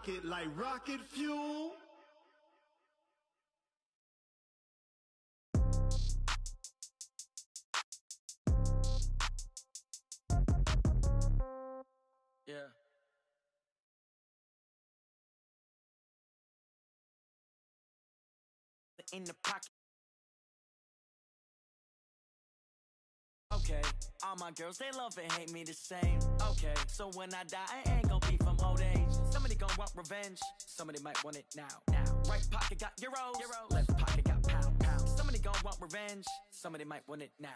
pocket like rocket fuel. Yeah. In the pocket. Okay, all my girls, they love and hate me the same. Okay, so when I die, I ain't gonna be from old age. Somebody gonna want revenge, somebody might want it now. Right pocket got euros, left pocket got pound. Somebody gonna want revenge, somebody might want it now.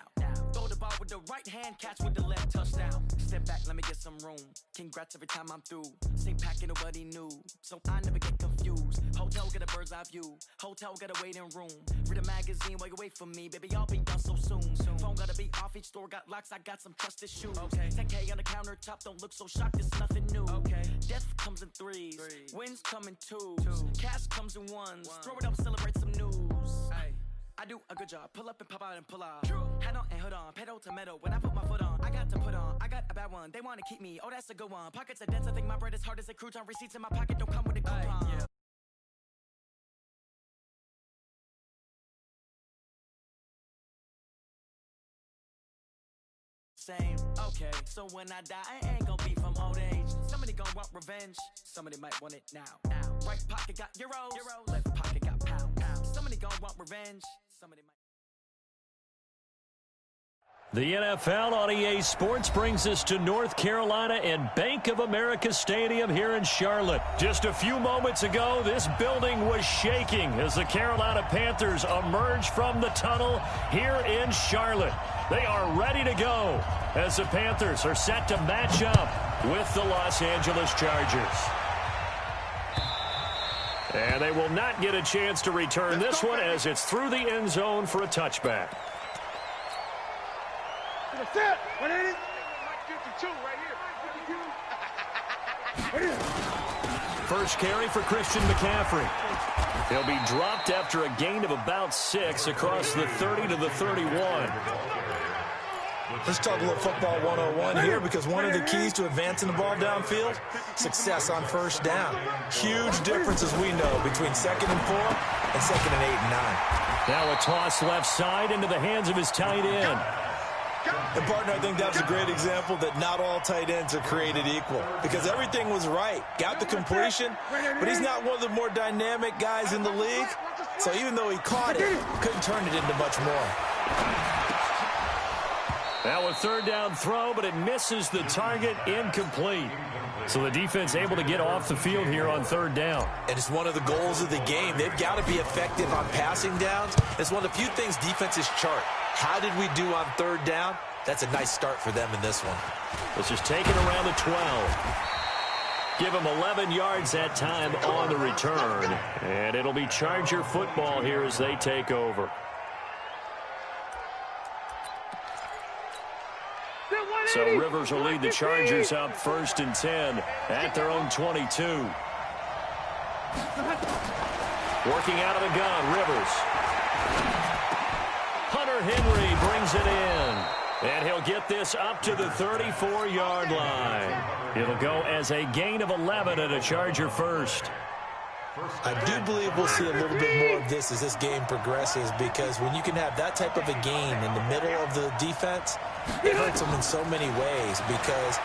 Throw the ball with the right hand, catch with the left, touchdown. Step back, let me get some room. Congrats every time I'm through. Same packet, nobody knew, so I never get confused. Hotel get a bird's eye view, hotel got a waiting room. Read a magazine while you wait for me, baby, I'll be done so soon. Phone gotta be off, each store got locks, I got some trusted shoes. Okay, 10K on the countertop, don't look so shocked, it's nothing new. Okay, death comes in threes, wins come in twos, cash comes in ones. Throw it up, celebrate some news. Ay. I do a good job, pull up and pop out and pull out. Head on and hood on, pedal to metal. When I put my foot on, I got to put on. I got a bad one, they wanna keep me, oh that's a good one. Pockets are dense, I think my bread is hard as a crouton. Receipts in my pocket don't come with a coupon. Yeah. Same. Okay, so when I die, I ain't gonna be from old age. Somebody gonna want revenge, somebody might want it now. Right pocket got euros, left pocket got pound. Somebody gonna want revenge, somebody might. The NFL on EA Sports brings us to North Carolina and Bank of America Stadium here in Charlotte. Just a few moments ago, this building was shaking as the Carolina Panthers emerged from the tunnel here in Charlotte. They are ready to go as the Panthers are set to match up with the Los Angeles Chargers. And they will not get a chance to return this one as it's through the end zone for a touchback. That's it. 180. 52 right here. First carry for Christian McCaffrey. He'll be dropped after a gain of about 6 across the 30 to the 31. Let's talk a little football 101 here, because one of the keys to advancing the ball downfield, success on first down. Huge difference, as we know, between 2nd and 4 and 2nd and 8 and 9. Now a toss left side into the hands of his tight end. And, partner, I think that was a great example that not all tight ends are created equal, because everything was right. Got the completion, but he's not one of the more dynamic guys in the league. So even though he caught it, couldn't turn it into much more. Now a third down throw, but it misses the target, incomplete. So the defense able to get off the field here on third down. And it's one of the goals of the game. They've got to be effective on passing downs. It's one of the few things defenses chart. How did we do on third down? That's a nice start for them in this one. Let's just take it around the 12. Give them 11 yards that time on the return. And it'll be Charger football here as they take over. So Rivers will lead the Chargers up 1st and 10 at their own 22. Working out of the gun, Rivers. Hunter Henry brings it in. And he'll get this up to the 34-yard line. It'll go as a gain of 11 and a Charger first. I do believe we'll see a little bit more of this as this game progresses, because when you can have that type of a gain in the middle of the defense, it hurts them in so many ways, because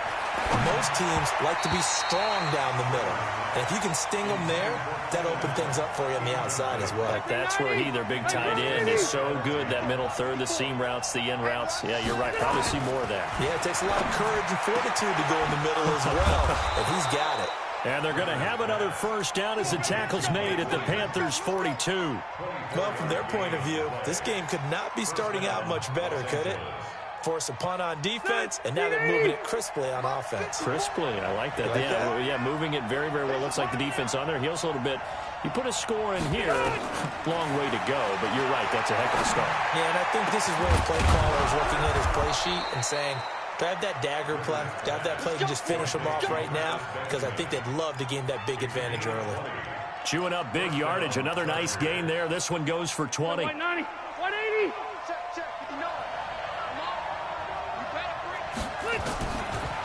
most teams like to be strong down the middle. And if you can sting them there, that'll open things up for you on the outside as well. That's where their big tight end, is so good, that middle third, the seam routes, the in routes. Yeah, you're right. Probably see more of that. Yeah, it takes a lot of courage and fortitude to go in the middle as well, but he's got it. And they're going to have another first down as the tackle's made at the Panthers' 42. Well, from their point of view, this game could not be starting out much better, could it? Force a punt on defense, and now they're moving it crisply on offense. Crisply, I like that. Yeah, moving it very, very well. Looks like the defense on there heals a little bit. You put a score in here, long way to go, but you're right, that's a heck of a start. Yeah, and I think this is where the play caller is looking at his play sheet and saying, grab that dagger play, grab that play and just finish them off right now, because I think they'd love to gain that big advantage early. Chewing up big yardage, another nice gain there. This one goes for 20. 190, 180.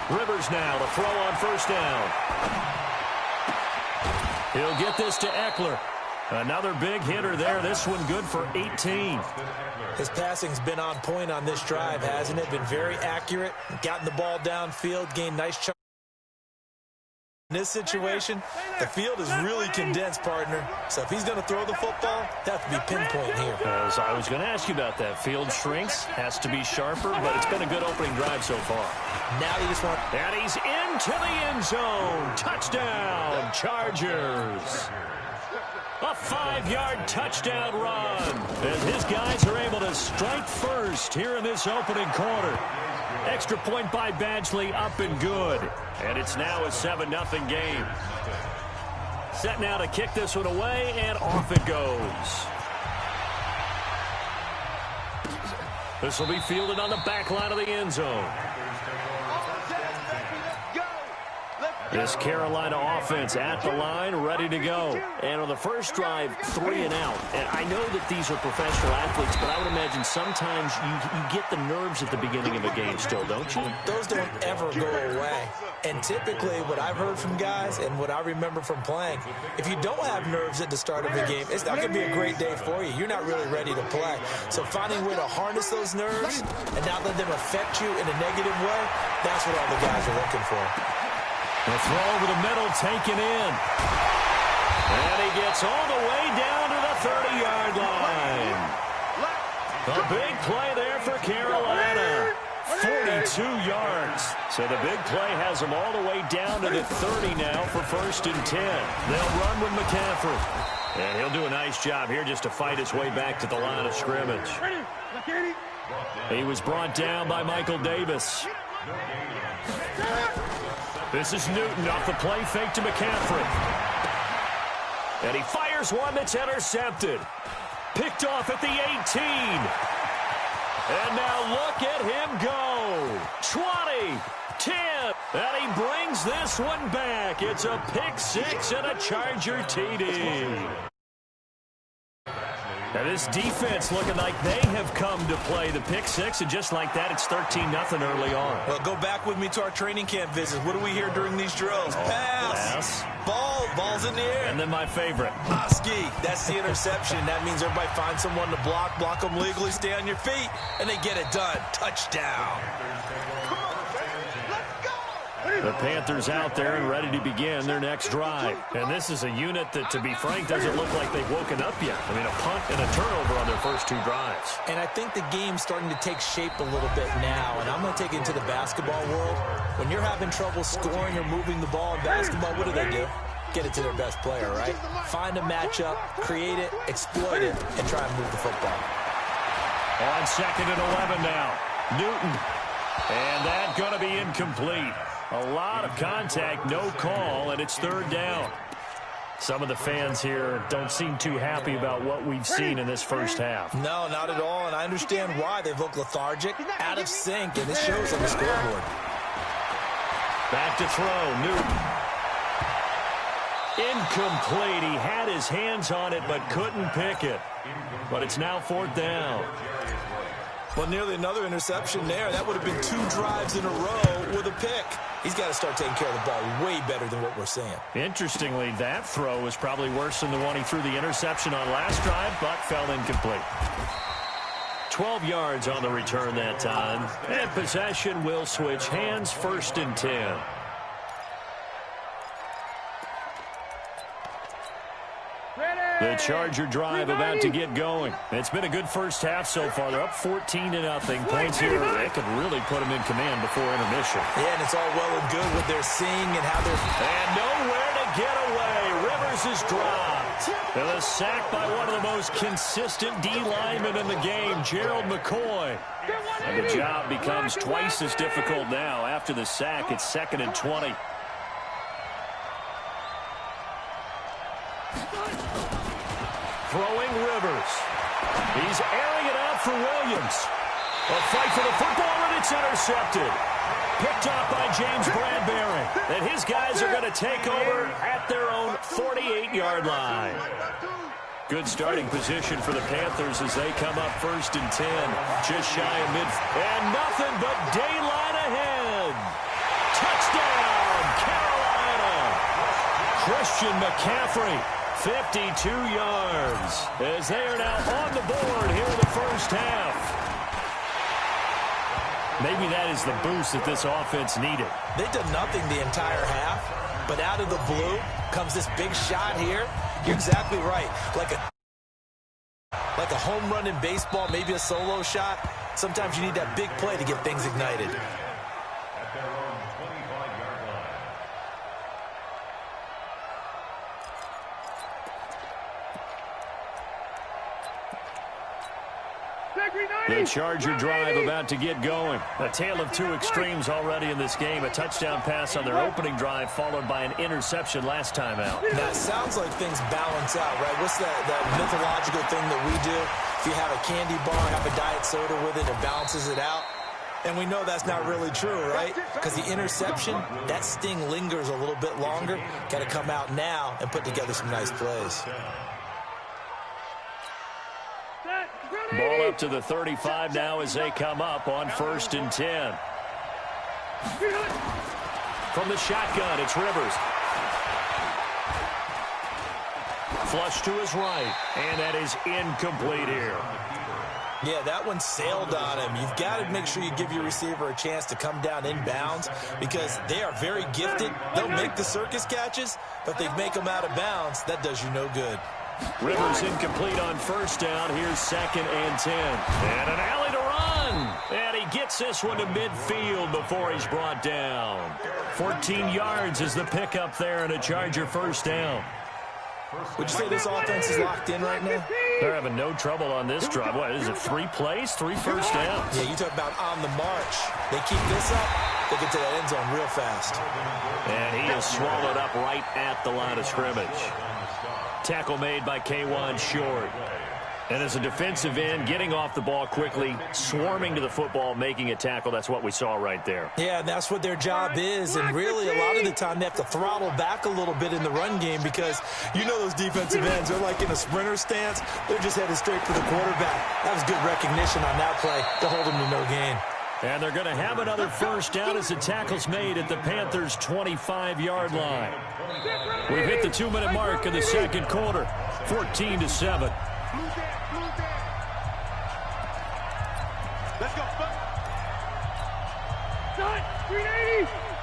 Rivers now to throw on first down. He'll get this to Eckler. Another big hitter there. This one good for 18. His passing's been on point on this drive, hasn't it? Been very accurate. Gotten the ball downfield, gained nice chunk. In this situation, the field is really condensed, partner. So if he's going to throw the football, that have to be pinpoint here. As I was going to ask you about that. Field shrinks, has to be sharper, but it's been a good opening drive so far. Now you just want... And he's into the end zone. Touchdown, Chargers. A 5-yard touchdown run. And his guys are able to strike first here in this opening quarter. Extra point by Badgley, up and good. And it's now a 7-0 game. Set now to kick this one away, and off it goes. This will be fielded on the back line of the end zone. This Carolina offense at the line, ready to go. And on the first drive, 3 and out. And I know that these are professional athletes, but I would imagine sometimes you get the nerves at the beginning of a game still, don't you? Those don't ever go away. And typically what I've heard from guys and what I remember from playing, if you don't have nerves at the start of the game, it's not going to be a great day for you. You're not really ready to play. So finding a way to harness those nerves and not let them affect you in a negative way, that's what all the guys are looking for. The throw over the middle taken in. And he gets all the way down to the 30-yard line. A big play there for Carolina. 42 yards. So the big play has them all the way down to the 30 now for 1st and 10. They'll run with McCaffrey. And he'll do a nice job here just to fight his way back to the line of scrimmage. He was brought down by Michael Davis. This is Newton off the play fake to McCaffrey. And he fires one that's intercepted. Picked off at the 18. And now look at him go. 20, 10. And he brings this one back. It's a pick six and a Charger TD. Now this defense looking like they have come to play the pick six, and just like that, it's 13-0 early on. Well, go back with me to our training camp visits. What do we hear during these drills? Pass. Ball's in the air. And then my favorite. Ski. That's the interception. That means everybody finds someone to block them legally, stay on your feet, and they get it done. Touchdown. The Panthers out there and ready to begin their next drive. And this is a unit that, to be frank, doesn't look like they've woken up yet. I mean, a punt and a turnover on their first 2 drives. And I think the game's starting to take shape a little bit now. And I'm going to take it into the basketball world. When you're having trouble scoring or moving the ball in basketball, what do? Get it to their best player, right? Find a matchup, create it, exploit it, and try and move the football. On 2nd and 11 now. Newton. And that's going to be incomplete. A lot of contact, no call, and it's 3rd down. Some of the fans here don't seem too happy about what we've seen in this first half. No, not at all, and I understand why. They've looked lethargic, out of sync, and this shows on the scoreboard. Back to throw, Newton. Incomplete. He had his hands on it but couldn't pick it. But it's now 4th down. Well, nearly another interception there. That would have been 2 drives in a row with a pick. He's got to start taking care of the ball way better than what we're seeing. Interestingly, that throw was probably worse than the one he threw the interception on last drive, but fell incomplete. 12 yards on the return that time. And possession will switch hands, 1st and 10. The Charger drive about to get going. It's been a good first half so far. They're up 14-0. Points here. They could really put them in command before intermission. Yeah, and it's all well and good what they're seeing and how they're... And nowhere to get away. Rivers is dropped. And a sack by one of the most consistent D linemen in the game, Gerald McCoy. And the job becomes twice as difficult now. After the sack, it's 2nd and 20. Throwing Rivers. He's airing it out for Williams. A fight for the football, and it's intercepted. Picked off by James Bradbury. And his guys are going to take over at their own 48-yard line. Good starting position for the Panthers as they come up 1st and 10. Just shy of mid. And nothing but daylight ahead. Touchdown, Carolina. Christian McCaffrey, 52 yards, as they are now on the board here in the first half. Maybe that is the boost that this offense needed. They did nothing the entire half, but out of the blue comes this big shot here. You're exactly right. Like a home run in baseball, maybe a solo shot. Sometimes you need that big play to get things ignited. The Charger drive about to get going. A tale of two extremes already in this game. A touchdown pass on their opening drive, followed by an interception last time out. That sounds like things balance out, right? What's that mythological thing that we do? If you have a candy bar, have a diet soda with it, it balances it out. And we know that's not really true, right? Because the interception, that sting lingers a little bit longer. Got to come out now and put together some nice plays. Ball up to the 35 now as they come up on 1st and 10. From the shotgun, it's Rivers. Flush to his right, and that is incomplete here. Yeah, that one sailed on him. You've got to make sure you give your receiver a chance to come down inbounds because they are very gifted. They'll make the circus catches, but if they make them out of bounds, that does you no good. Rivers incomplete on 1st down. Here's 2nd and 10. And an alley to run. And he gets this one to midfield before he's brought down. 14 yards is the pickup there and a Charger 1st down. Would you say this offense is locked in right now? They're having no trouble on this drive. What is it, 3 plays, 3 first downs? Yeah, you talk about on the march. They keep this up, they get to that end zone real fast. And he is swallowed up right at the line of scrimmage. Tackle made by K'Wan Short. And as a defensive end, getting off the ball quickly, swarming to the football, making a tackle, that's what we saw right there. Yeah, and that's what their job is. And really, a lot of the time, they have to throttle back a little bit in the run game because you know those defensive ends, they're like in a sprinter stance. They're just headed straight for the quarterback. That was good recognition on that play to hold them to no gain. And they're going to have another 1st down as the tackle's made at the Panthers' 25-yard line. We've hit the 2-minute mark in the 2nd quarter, 14-7. Let's go.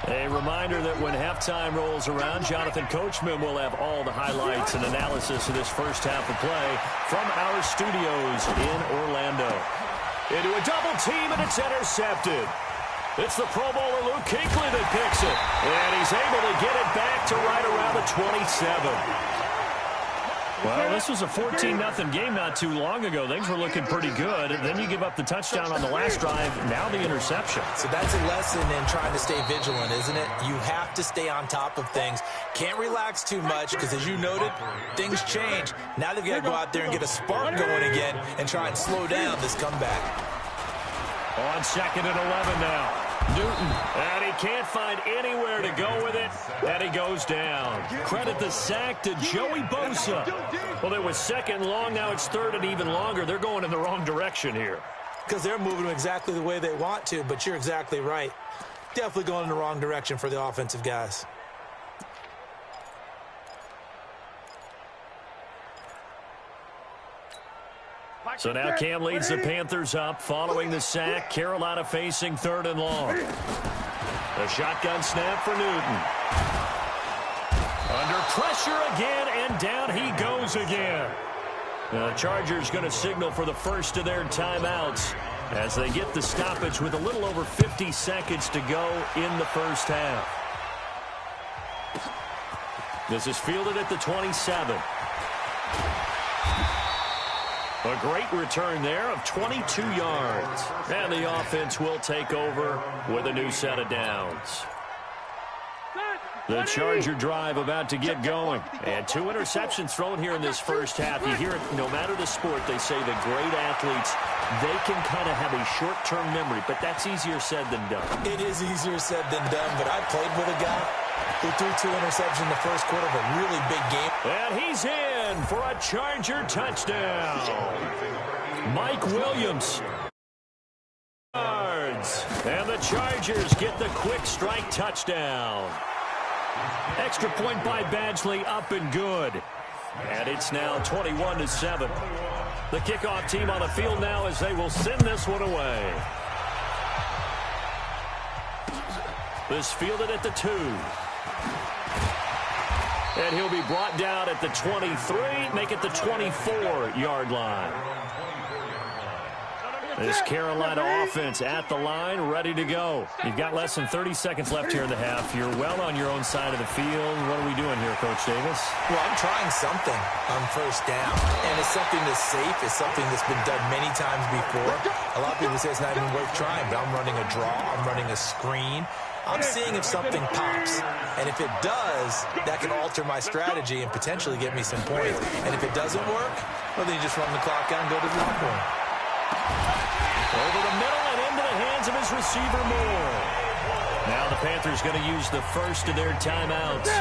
A reminder that when halftime rolls around, Jonathan Coachman will have all the highlights and analysis of this first half of play from our studios in Orlando. Into a double team, and it's intercepted. It's the Pro Bowler Luke Kuechly that picks it. And he's able to get it back to right around the 27. Well, this was a 14-0 game not too long ago. Things were looking pretty good. And then you give up the touchdown on the last drive. Now the interception. So that's a lesson in trying to stay vigilant, isn't it? You have to stay on top of things. Can't relax too much because, as you noted, things change. Now they've got to go out there and get a spark going again and try and slow down this comeback. On 2nd and 11 now. Newton, and he can't find anywhere to go with it, and he goes down. Credit the sack to Joey Bosa. Well, it was 2nd long, now it's 3rd and even longer. They're going in the wrong direction here. Because they're moving exactly the way they want to, but you're exactly right. Definitely going in the wrong direction for the offensive guys. So now Cam leads the Panthers up following the sack. Carolina facing 3rd and long. The shotgun snap for Newton. Under pressure again, and down he goes again. The Chargers going to signal for the first of their timeouts as they get the stoppage with a little over 50 seconds to go in the first half. This is fielded at the 27. A great return there of 22 yards. And the offense will take over with a new set of downs. The Charger drive about to get going. And 2 interceptions thrown here in this first half. You hear it, no matter the sport, they say the great athletes, they can kind of have a short-term memory. But that's easier said than done. It is easier said than done, but I played with a guy who threw 2 interceptions in the first quarter of a really big game. And he's in for a Charger touchdown. Mike Williams. And the Chargers get the quick strike touchdown. Extra point by Badgley, up and good. And it's now 21-7. The kickoff team on the field now as they will send this one away. This fielded at the 2. And he'll be brought down at the 23, make it the 24-yard line. This Carolina offense at the line, ready to go. You've got less than 30 seconds left here in the half. You're well on your own side of the field. What are we doing here, Coach Davis? Well, I'm trying something on first down, and it's something that's safe. It's something that's been done many times before. A lot of people say it's not even worth trying, but I'm running a draw. I'm running a screen. I'm seeing if something pops, and if it does, that can alter my strategy and potentially get me some points. And if it doesn't work, well, then you just run the clock out and go to the locker room. Over the middle and into the hands of his receiver, Moore. Now the Panthers going to use the first of their timeouts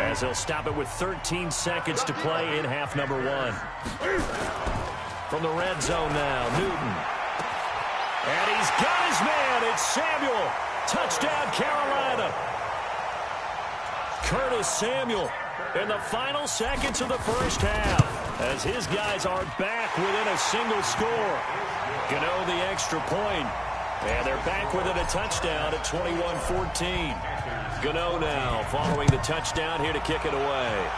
as they'll stop it with 13 seconds to play in half number 1. From the red zone now, Newton. And he's got his man. It's Samuel. Touchdown, Carolina. Curtis Samuel in the final seconds of the first half as his guys are back within a single score. Gano the extra point, and they're back within a touchdown at 21-14. Gano now following the touchdown here to kick it away.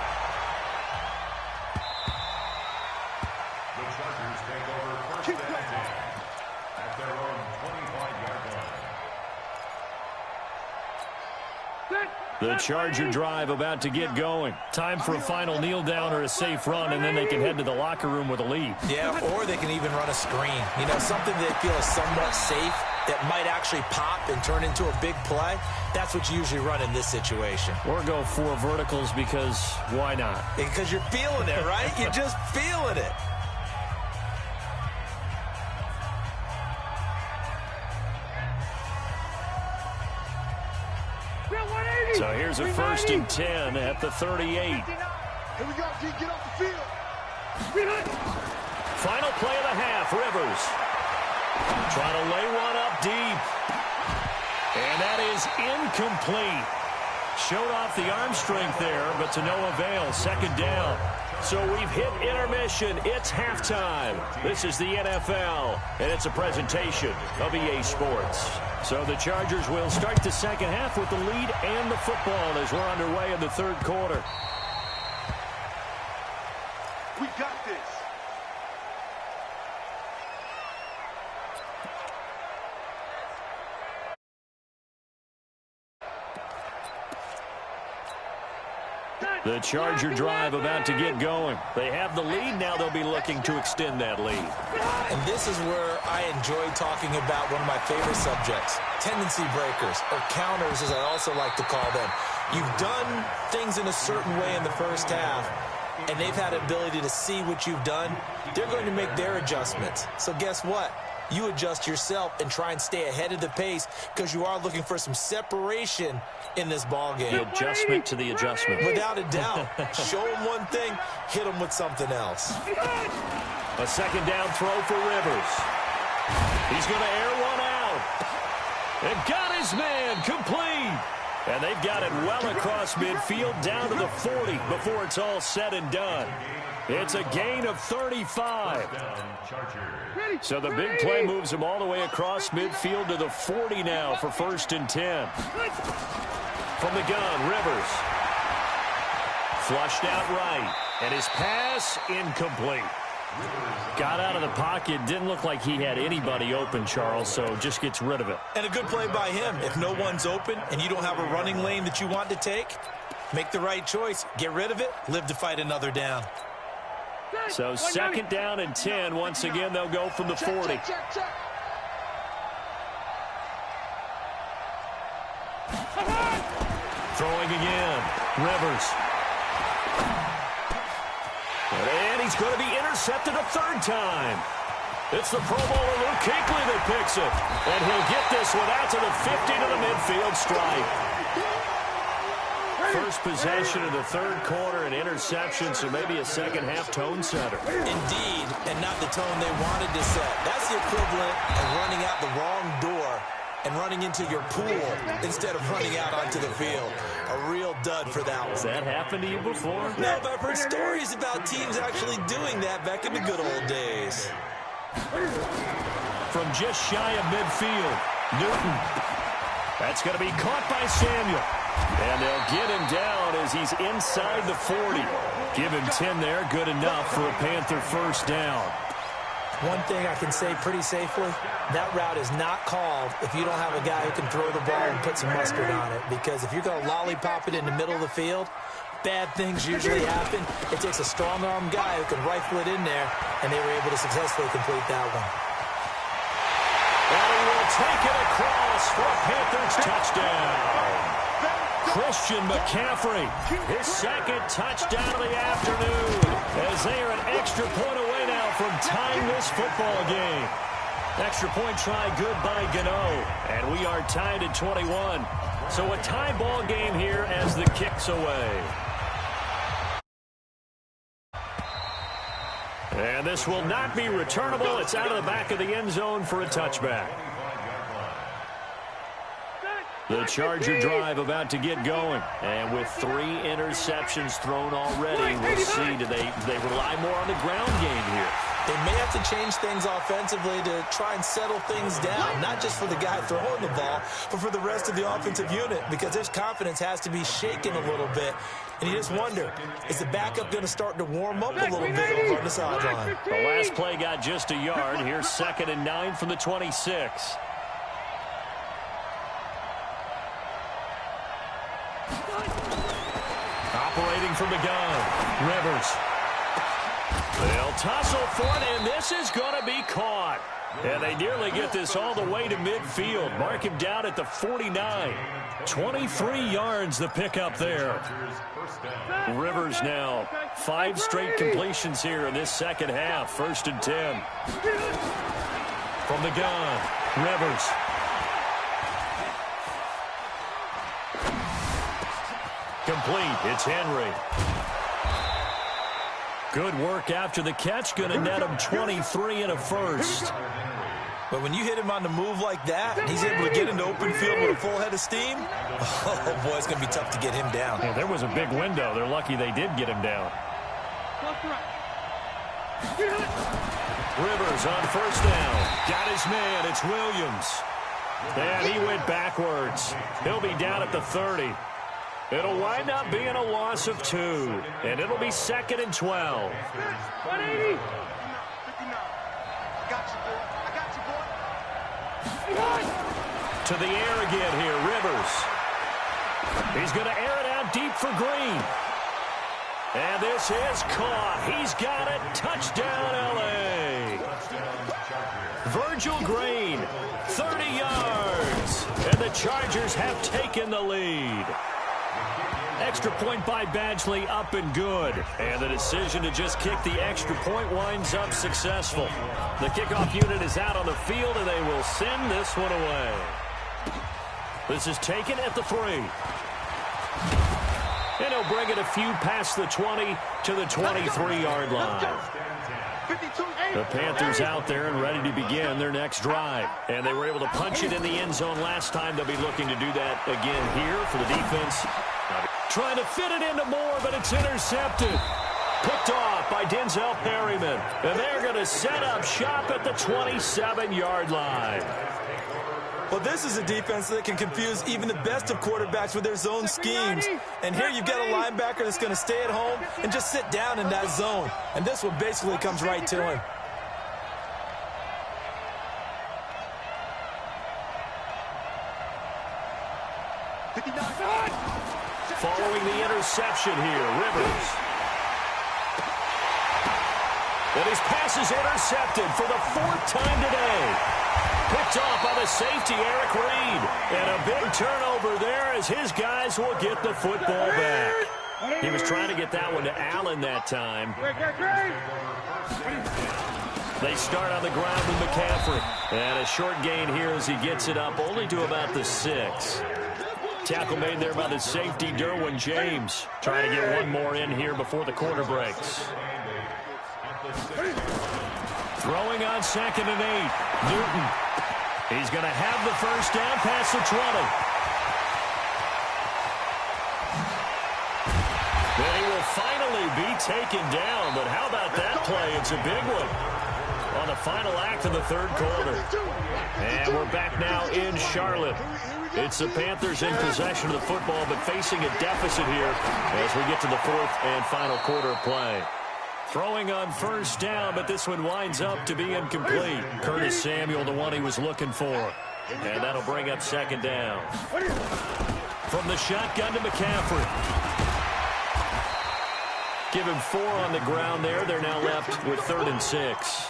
The Chargers take over first and 10 at their own 25-yard line. The Charger drive about to get going. Time for a final kneel down or a safe run, and then they can head to the locker room with a lead. Yeah, or they can even run a screen. You know, something they feel is somewhat safe that might actually pop and turn into a big play. That's what you usually run in this situation. Or go 4 verticals because why not? Because you're feeling it, right? You're just feeling it. So here's a 1st and 10 at the 38. Here we go, G. Get off the field. Final play of the half, Rivers. Trying to lay one up deep. And that is incomplete. Showed off the arm strength there, but to no avail. 2nd down. So we've hit intermission. It's halftime. This is the NFL, and it's a presentation of EA Sports. So the Chargers will start the second half with the lead and the football as we're underway in the 3rd quarter. We got this. The Charger drive about to get going. They have the lead. Now they'll be looking to extend that lead. And this is where I enjoy talking about one of my favorite subjects, tendency breakers, or counters as I also like to call them. You've done things in a certain way in the first half, and they've had the ability to see what you've done. They're going to make their adjustments. So guess what? You adjust yourself and try and stay ahead of the pace because you are looking for some separation in this ball game. The adjustment to the adjustment. Without a doubt. Show them one thing, hit them with something else. A 2nd down throw for Rivers. He's going to air one out. And got his man complete. And they've got it well across midfield down to the 40 before it's all said and done. It's a gain of 35. So the big play moves him all the way across midfield to the 40 now for 1st and 10. From the gun, Rivers. Flushed out right. And his pass incomplete. Got out of the pocket. Didn't look like he had anybody open, Charles, so just gets rid of it. And a good play by him. If no one's open and you don't have a running lane that you want to take, make the right choice. Get rid of it. Live to fight another down. So 2nd down and 10. Once again, they'll go from the 40. Throwing again. Rivers. And he's going to be intercepted a 3rd time. It's the Pro Bowler Luke Kuechly that picks it. And he'll get this one out to the 50 to the midfield stripe. First possession of the 3rd quarter, an interception, so maybe a second-half tone setter. Indeed, and not the tone they wanted to set. That's the equivalent of running out the wrong door and running into your pool instead of running out onto the field. A A real dud for that one. Has that happened to you before? No, but I've heard stories about teams actually doing that back in the good old days. From just shy of midfield, Newton. That's going to be caught by Samuel. And they'll get him down as he's inside the 40. Give him 10 there, good enough for a Panther first down. One thing I can say pretty safely, that route is not called if you don't have a guy who can throw the ball and put some mustard on it. Because if you're going to lollipop it in the middle of the field, bad things usually happen. It takes a strong-arm guy who can rifle it in there, and they were able to successfully complete that one. And he will take it across for a Panthers touchdown. Christian McCaffrey, his second touchdown of the afternoon, as they are an extra point away now from tying this football game. Extra point try good by Gano, and we are tied at 21. So a tie ball game here as the kick's away. And this will not be returnable. It's out of the back of the end zone for a touchback. The Charger drive about to get going. And with 3 interceptions thrown already, we'll see, do they rely more on the ground game here? They may have to change things offensively to try and settle things down, not just for the guy throwing the ball, but for the rest of the offensive unit, because his confidence has to be shaken a little bit. And you just wonder, is the backup going to start to warm up a little bit over on the sideline? The last play got just a yard. Here's 2nd and 9 from the 26. Operating from the gun, Rivers. They'll tussle for it, and this is going to be caught. And they nearly get this all the way to midfield. Mark him down at the 49. 23 yards the pickup there. Rivers now 5 straight completions here in this second half. 1st and 10. From the gun, Rivers. Complete. It's Henry. Good work after the catch. Going to net him 23 and a first. But when you hit him on the move like that, and he's able to get into open field with a full head of steam, oh, boy, it's going to be tough to get him down. Yeah, there was a big window. They're lucky they did get him down. Rivers on 1st down. Got his man. It's Williams. And he went backwards. He'll be down at the 30. It'll wind up being a loss of 2. And it'll be 2nd and 12. 180. To the air again here, Rivers. He's going to air it out deep for Green. And this is caught. He's got it. Touchdown, L.A. Virgil Green, 30 yards. And the Chargers have taken the lead. Extra point by Badgley, up and good. And the decision to just kick the extra point winds up successful. The kickoff unit is out on the field, and they will send this one away. This is taken at the 3. And he'll bring it a few past the 20 to the 23-yard line. The Panthers out there and ready to begin their next drive. And they were able to punch it in the end zone last time. They'll be looking to do that again here for the defense. Trying to fit it into Moore, but it's intercepted. Picked off by Denzel Perryman. And they're going to set up shop at the 27-yard line. Well, this is a defense that can confuse even the best of quarterbacks with their zone schemes. And here you've got a linebacker that's going to stay at home and just sit down in that zone. And this one basically comes right to him. Following the interception here, Rivers. And his pass is intercepted for the 4th time today. Picked off by the safety, Eric Reed. And a big turnover there as his guys will get the football back. He was trying to get that one to Allen that time. They start on the ground with McCaffrey. And a short gain here as he gets it up only to about the 6. Tackle made there by the safety, Derwin James. Trying to get one more in here before the quarter breaks. Throwing on 2nd and 8. Newton. He's going to have the first down past the 20. be taken down, but how about that play? It's a big one on the final act of the third quarter. And we're back now in Charlotte. It's the Panthers in possession of the football, but facing a deficit here as we get to the fourth and final quarter of play. Throwing on first down, but this one winds up to be incomplete. Curtis Samuel, the one he was looking for. And that'll bring up second down. From the shotgun to McCaffrey. Give him 4 on the ground there. They're now left with 3rd and 6.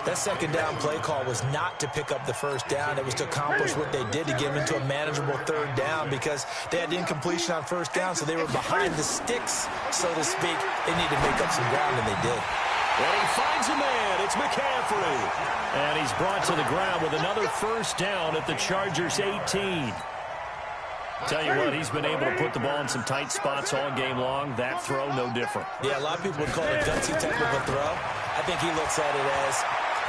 That second down play call was not to pick up the first down. It was to accomplish what they did to get them into a manageable third down because they had incompletion on first down, so they were behind the sticks, so to speak. They needed to make up some ground, and they did. And he finds a man. It's McCaffrey. And he's brought to the ground with another first down at the Chargers' 18. Tell you what, he's been able to put the ball in some tight spots all game long. That throw, no different. Yeah, a lot of people would call it a gutsy type of a throw. I think he looks at it as,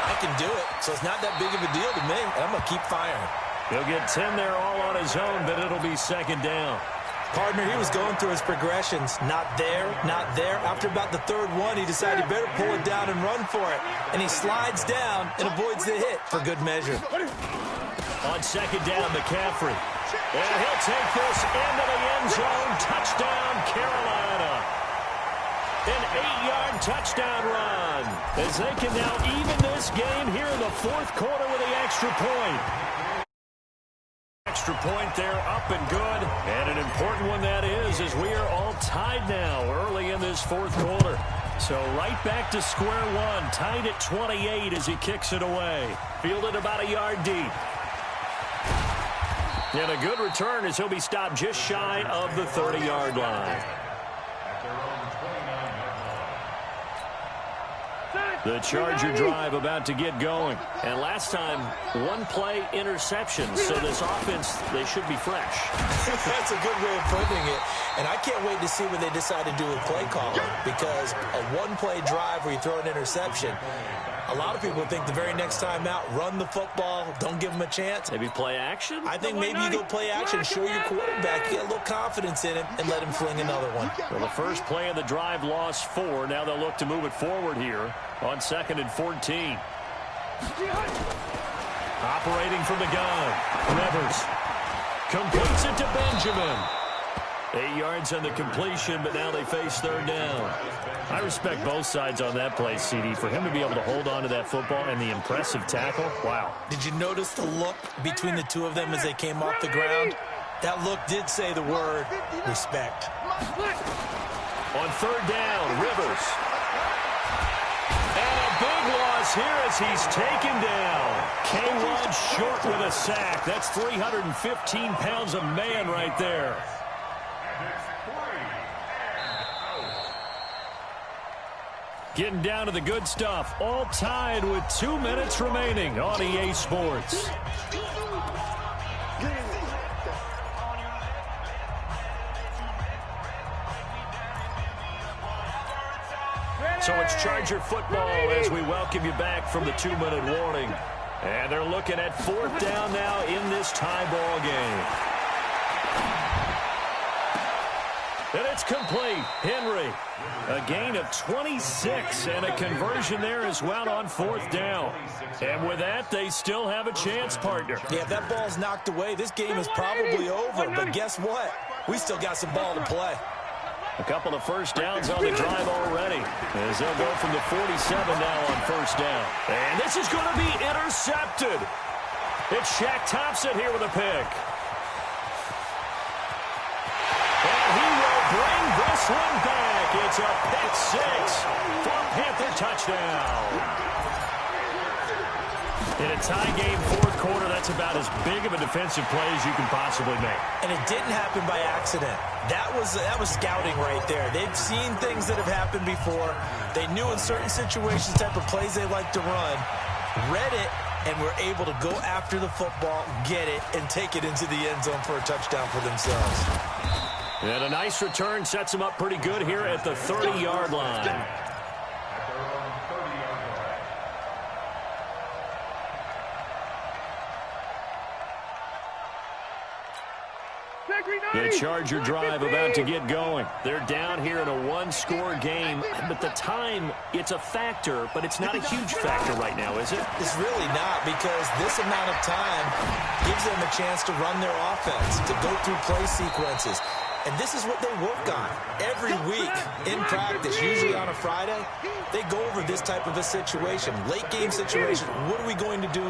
I can do it, so it's not that big of a deal to me, and I'm going to keep firing. He'll get 10 there all on his own, but it'll be second down. Partner, he was going through his progressions. Not there, not there. After about the third one, he decided he better pull it down and run for it. And he slides down and avoids the hit for good measure. On second down, McCaffrey. And he'll take this into the end zone. Touchdown, Carolina. An 8-yard touchdown run as they can now even this game here in the fourth quarter with the extra point. Extra point there, up and good. And an important one that is, as we are all tied now early in this fourth quarter. So right back to square one, tied at 28 as he kicks it away. Fielded about a yard deep. And a good return as he'll be stopped just shy of the 30-yard line. The Charger drive about to get going. And last time, 1-play interception. So this offense, they should be fresh. That's a good way of putting it. And I can't wait to see what they decide to do with play calling. Because a 1-play drive where you throw an interception, a lot of people think the very next time out, run the football, don't give them a chance. Maybe play action? I think maybe you go play action, show your quarterback, get a little confidence in him, and let him fling another one. Well, the first play of the drive lost 4. Now they'll look to move it forward here on 2nd and 14. Operating from the gun. Rivers completes it to Benjamin. 8 yards on the completion, but now they face third down. I respect both sides on that play, CD. For him to be able to hold on to that football and the impressive tackle, wow. Did you notice the look between the two of them as they came off the ground? That look did say the word respect. On third down, Rivers. And a big loss here as he's taken down. K1 short with a sack. That's 315 pounds of man right there. Getting down to the good stuff. All tied with 2 minutes remaining on EA Sports. So it's Charger football as we welcome you back from the 2-minute warning. And they're looking at fourth down now in this tie ball game. And it's complete. Henry, a gain of 26 and a conversion there as well on fourth down. And with that, they still have a chance, partner. Yeah, if that ball's knocked away, this game is probably over. But guess what? We still got some ball to play. A couple of first downs on the drive already as they'll go from the 47 now on first down. And this is going to be intercepted. It's Shaq Thompson here with a pick. And he will bring this one back. It's a pick six for a Panther touchdown. In a tie game fourth quarter, that's about as big of a defensive play as you can possibly make. And it didn't happen by accident. That was scouting right there. They've seen things that have happened before. They knew in certain situations type of plays they like to run, read it, and were able to go after the football, get it, and take it into the end zone for a touchdown for themselves. And a nice return sets them up pretty good here at the 30-yard line. The Charger drive about to get going. They're down here in a one-score game, but the time, it's a factor, but it's not a huge factor right now, is it? It's really not, because this amount of time gives them a chance to run their offense, to go through play sequences. And this is what they work on every week in practice, usually on a Friday. They go over this type of a situation, late game situation. What are we going to do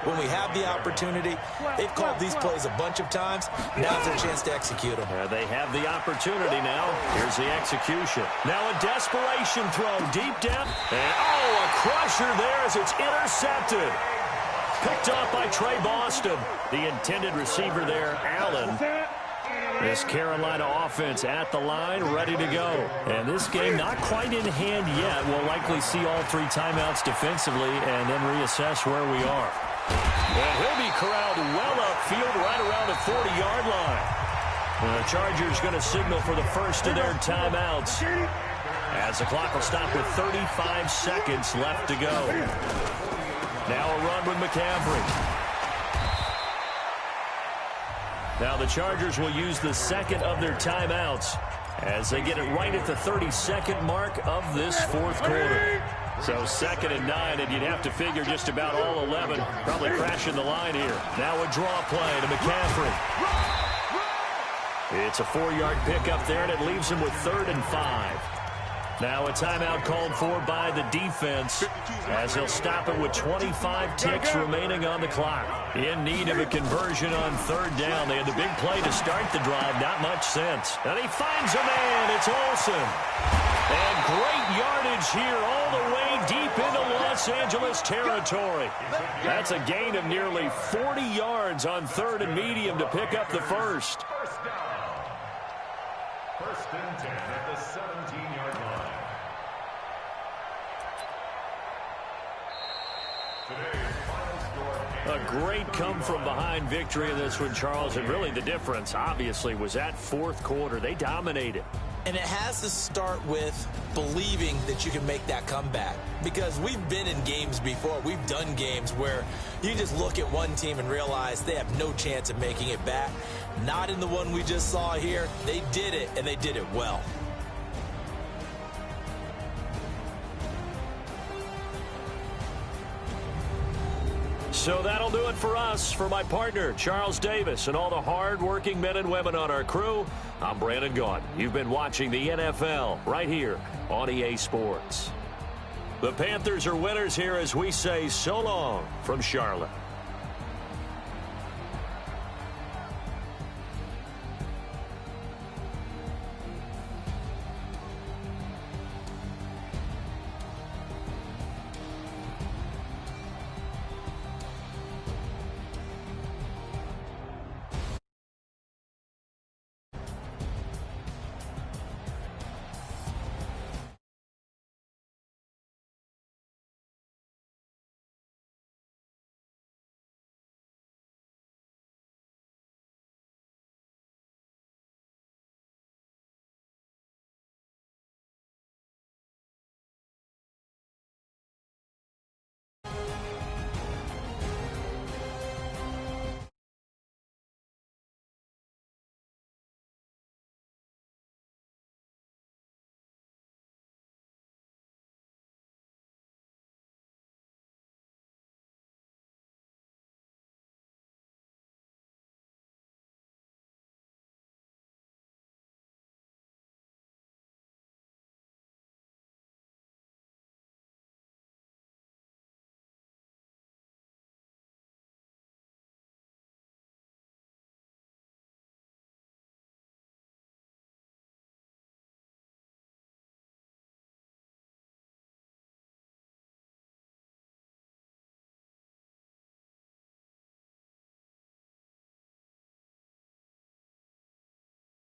when we have the opportunity? They've called these plays a bunch of times. Now's their chance to execute them. They have the opportunity now. Here's the execution. Now a desperation throw deep down. And, oh, a crusher there as it's intercepted. Picked off by Trey Boston. The intended receiver there, Allen. This Carolina offense at the line, ready to go. And this game not quite in hand yet. We'll likely see all three timeouts defensively and then reassess where we are. And he'll be corralled well upfield right around the 40-yard line. The Chargers going to signal for the first of their timeouts as the clock will stop with 35 seconds left to go. Now a run with McCaffrey. Now the Chargers will use the second of their timeouts as they get it right at the 32nd mark of this fourth quarter. So 2nd and 9, and you'd have to figure just about all 11 probably crashing the line here. Now a draw play to McCaffrey. It's a 4-yard pickup there, and it leaves him with 3rd and 5. Now a timeout called for by the defense as he'll stop it with 25 ticks remaining on the clock. In need of a conversion on 3rd down. They had the big play to start the drive. Not much sense. And he finds a man. It's Olsen. And great yardage here all the way deep into Los Angeles territory. That's a gain of nearly 40 yards on 3rd and medium to pick up the first. First down. 1st and 10 at the 17-yard line. A great come-from-behind victory in this one, Charles, and really the difference, obviously, was that fourth quarter. They dominated. And it has to start with believing that you can make that comeback. Because we've been in games before. We've done games where you just look at one team and realize they have no chance of making it back. Not in the one we just saw here. They did it, and they did it well. So that'll do it for us. For my partner, Charles Davis, and all the hard-working men and women on our crew, I'm Brandon Gaudin. You've been watching the NFL right here on EA Sports. The Panthers are winners here as we say so long from Charlotte.